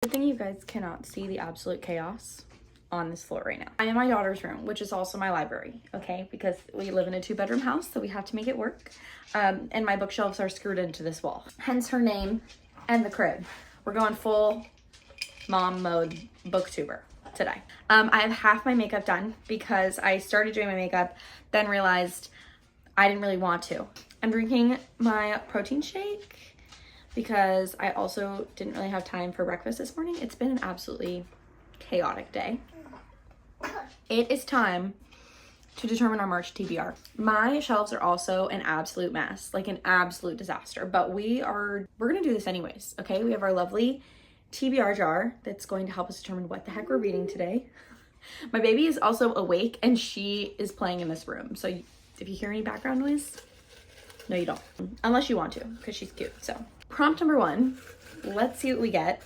Good thing you guys cannot see the absolute chaos on this floor right now. I'm in my daughter's room, which is also my library, okay? Because we live in a 2-bedroom house, so we have to make it work. And my bookshelves are screwed into this wall. Hence her name and the crib. We're going full mom mode booktuber today. I have half my makeup done because I started doing my makeup, then realized I didn't really want to. I'm drinking my protein shake because I also didn't really have time for breakfast this morning. It's been an absolutely chaotic day. It is time to determine our March TBR. My shelves are also an absolute mess, like an absolute disaster, but we're gonna do this anyways, okay? We have our lovely TBR jar that's going to help us determine what the heck we're reading today. My baby is also awake and she is playing in this room. So if you hear any background noise, no, you don't, unless you want to, because she's cute. So prompt number 1, let's see what we get.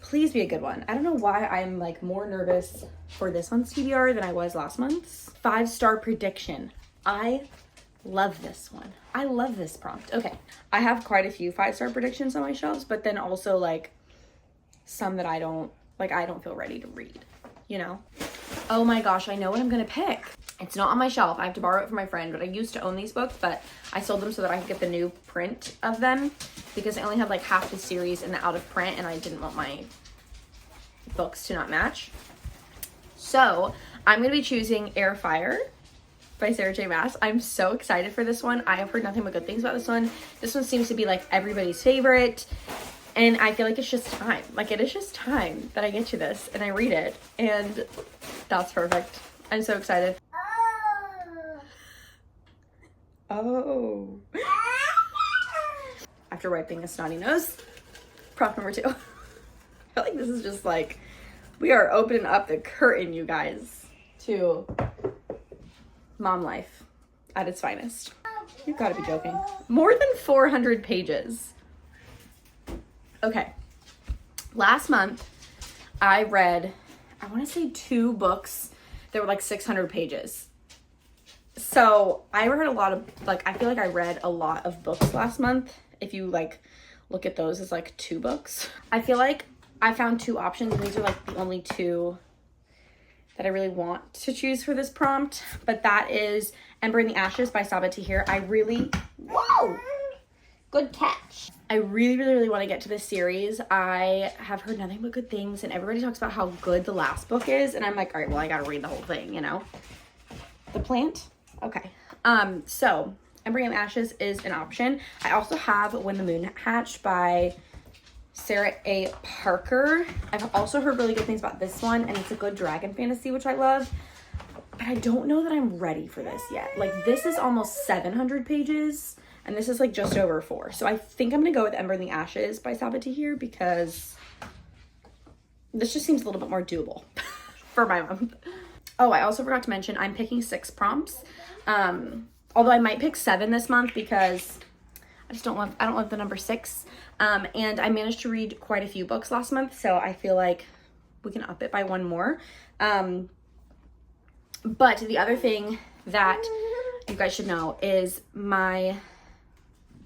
Please be a good one. I don't know why I'm like more nervous for this month's TBR than I was last month's. 5-star prediction. I love this one. I love this prompt. Okay, I have quite a few 5-star predictions on my shelves, but then also like some that I don't feel ready to read, you know? Oh my gosh, I know what I'm gonna pick. It's not on my shelf. I have to borrow it from my friend, but I used to own these books, but I sold them so that I could get the new print of them because I only had like half the series in the out of print and I didn't want my books to not match. So I'm gonna be choosing Air Fire by Sarah J. Maas. I'm so excited for this one. I have heard nothing but good things about this one. This one seems to be like everybody's favorite. And I feel like it's just time. Like it is just time that I get to this and I read it. And that's perfect. I'm so excited. Oh. After wiping a snotty nose, prompt number 2. I feel like this is just like, we are opening up the curtain, you guys, to mom life at its finest. You've got to be joking. More than 400 pages. Okay. Last month, I read, I want to say 2 books that were like 600 pages. So I read a lot of, like, I feel like I read a lot of books last month. If you like look at those as like 2 books. I feel like I found 2 options and these are like the only 2 that I really want to choose for this prompt. But that is Ember in the Ashes by Sabaa Tahir. Whoa! Good catch. I really want to get to this series. I have heard nothing but good things and everybody talks about how good the last book is. And I'm like, all right, well, I got to read the whole thing, you know? The plant? Okay. So Ember in the Ashes is an option. I also have When the Moon Hatched by Sarah A. Parker. I've also heard really good things about this one and it's a good dragon fantasy, which I love. But I don't know that I'm ready for this yet. Like this is almost 700 pages. And this is like just over 4. So I think I'm going to go with Ember in the Ashes by Sabaa Tahir because this just seems a little bit more doable for my month. Oh, I also forgot to mention I'm picking 6 prompts. Although I might pick 7 this month because I don't love the number 6. And I managed to read quite a few books last month. So I feel like we can up it by 1 more. But the other thing that you guys should know is my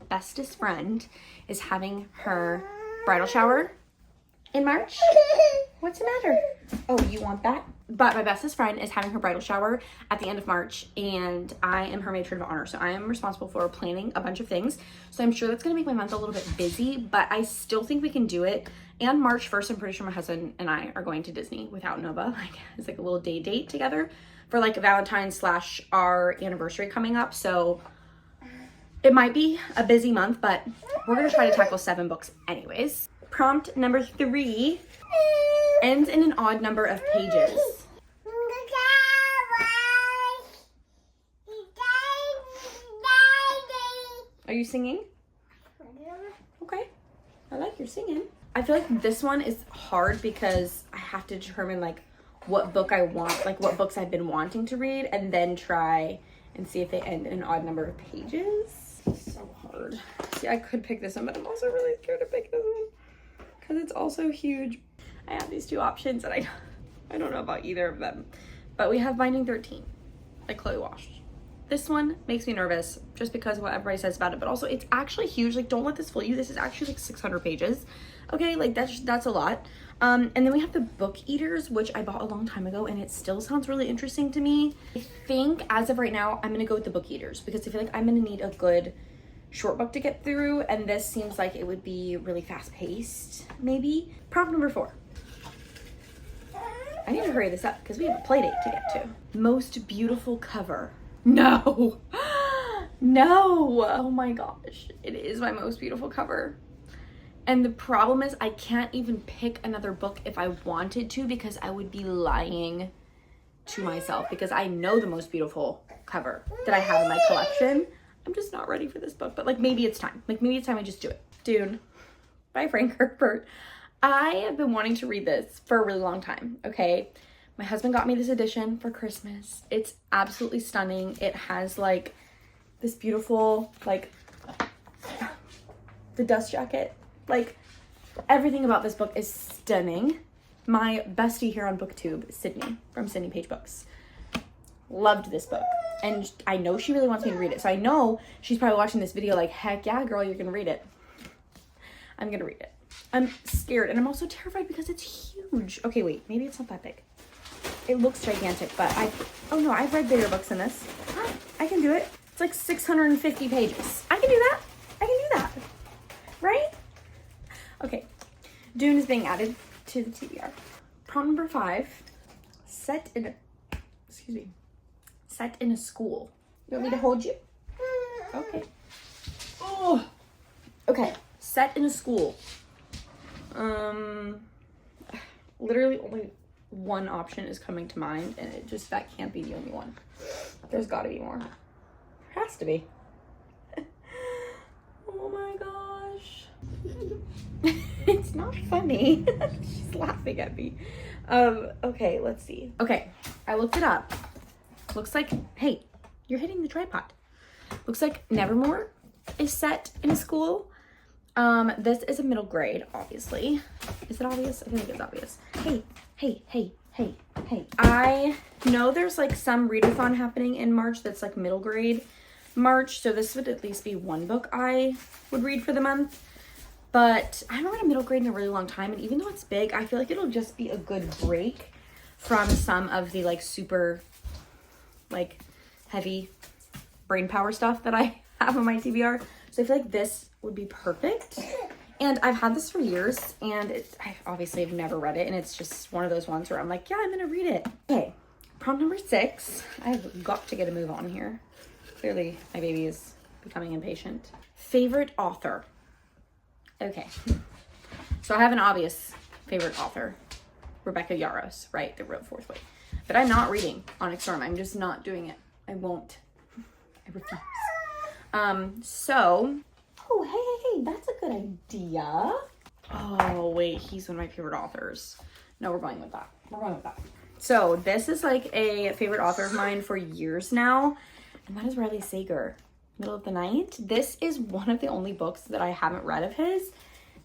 bestest friend is having her bridal shower in March. What's the matter? Oh, you want that? But my bestest friend is having her bridal shower at the end of March and I am her matron of honor. So I am responsible for planning a bunch of things. So I'm sure that's going to make my month a little bit busy, but I still think we can do it. And March 1st, I'm pretty sure my husband and I are going to Disney without Nova. Like it's like a little date together for like Valentine's / our anniversary coming up. So it might be a busy month, but we're going to try to tackle 7 books anyways. Prompt number 3 ends in an odd number of pages. Are you singing? Okay. I like your singing. I feel like this one is hard because I have to determine like what book I want, like what books I've been wanting to read and then try and see if they end in an odd number of pages. So hard. See, I could pick this one, but I'm also really scared to pick this one because it's also huge. I have these 2 options and I don't know about either of them. But we have Binding 13 by Chloe Walsh. This one makes me nervous just because of what everybody says about it, but also it's actually huge. Like, don't let this fool you. This is actually like 600 pages. Okay, like that's a lot. And then we have the Book Eaters, which I bought a long time ago, and it still sounds really interesting to me. I think as of right now, I'm gonna go with the Book Eaters because I feel like I'm gonna need a good short book to get through, and this seems like it would be really fast paced, maybe. Prompt number 4. I need to hurry this up because we have a play date to get to. Most beautiful cover. No, no, oh my gosh, it is my most beautiful cover. And the problem is I can't even pick another book if I wanted to because I would be lying to myself because I know the most beautiful cover that I have in my collection. I'm just not ready for this book, but like maybe it's time. Like maybe it's time I just do it. Dune by Frank Herbert. I have been wanting to read this for a really long time, okay? My husband got me this edition for Christmas. It's absolutely stunning. It has like this beautiful, like the dust jacket. Like everything about this book is stunning. My bestie here on BookTube, Sydney from Sydney Page Books, loved this book. And I know she really wants me to read it. So I know she's probably watching this video like, heck yeah, girl, you're gonna read it. I'm gonna read it. I'm scared and I'm also terrified because it's huge. Okay, wait, maybe it's not that big. It looks gigantic, but oh no, I've read bigger books than this. I can do it. It's like 650 pages. I can do that. I can do that. Right? Okay. Dune is being added to the TBR. Prompt number 5. Set in a school. You want me to hold you? Okay. Oh. Okay. Set in a school. Literally only one option is coming to mind, and that can't be the only one. There's got to be more. There has to be. Oh my gosh. It's not funny. She's laughing at me. Okay, let's see. Okay, I looked it up. Looks like, hey, you're hitting the tripod. Looks like Nevermore is set in a school. This is a middle grade, obviously. Is it obvious? I think it's obvious. Hey. I know there's like some readathon happening in March that's like middle grade March, so this would at least be one book I would read for the month. But I haven't read a middle grade in a really long time, and even though it's big, I feel like it'll just be a good break from some of the like super like heavy brain power stuff that I have on my TBR. So I feel like this would be perfect. And I've had this for years, and I obviously have never read it, and it's just one of those ones where I'm like, yeah, I'm gonna read it. Okay, prompt number 6. I've got to get a move on here. Clearly, my baby is becoming impatient. Favorite author. Okay, so I have an obvious favorite author, Rebecca Yarros, right? That wrote Fourth Way. But I'm not reading Onyx Storm. I'm just not doing it. I won't. I refuse. Oh, hey, that's a good idea. Oh, wait, he's one of my favorite authors. No, we're going with that. So this is like a favorite author of mine for years now, and that is Riley Sager, Middle of the Night. This is one of the only books that I haven't read of his,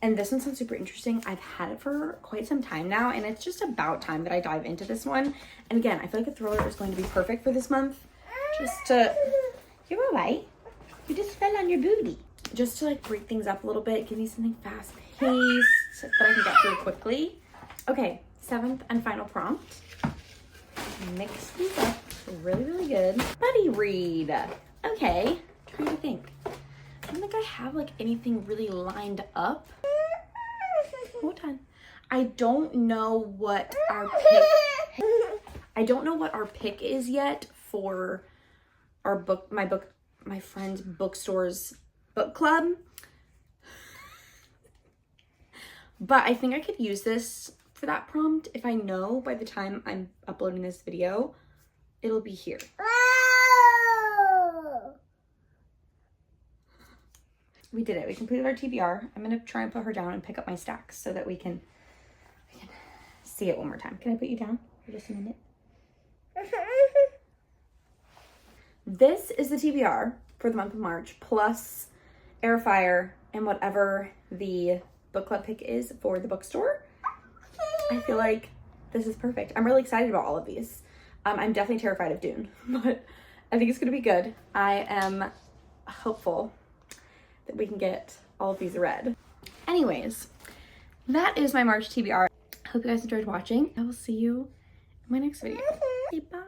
and this one sounds super interesting. I've had it for quite some time now, and it's just about time that I dive into this one. And again, I feel like a thriller is going to be perfect for this month. You're all right. You just fell on your booty. Just to like break things up a little bit, give me something fast paced that I can get through quickly. Okay, 7th and final prompt. Mix these up really, really good. Buddy read. Okay, trying to think. I don't think I have like anything really lined up. Hold on. I don't know what our pick is yet for our book, my friend's bookstore's book club. But I think I could use this for that prompt if I know by the time I'm uploading this video, it'll be here. We did it. We completed our TBR. I'm gonna try and put her down and pick up my stacks so that we can see it one more time. Can I put you down for just a minute? This is the TBR for the month of March, plus air fryer and whatever the book club pick is for the bookstore. I feel like this is perfect. I'm really excited about all of these. I'm definitely terrified of Dune, but I think it's gonna be good. I am hopeful that we can get all of these read. Anyways, that is my March TBR. Hope you guys enjoyed watching. I will see you in my next video. Okay, bye.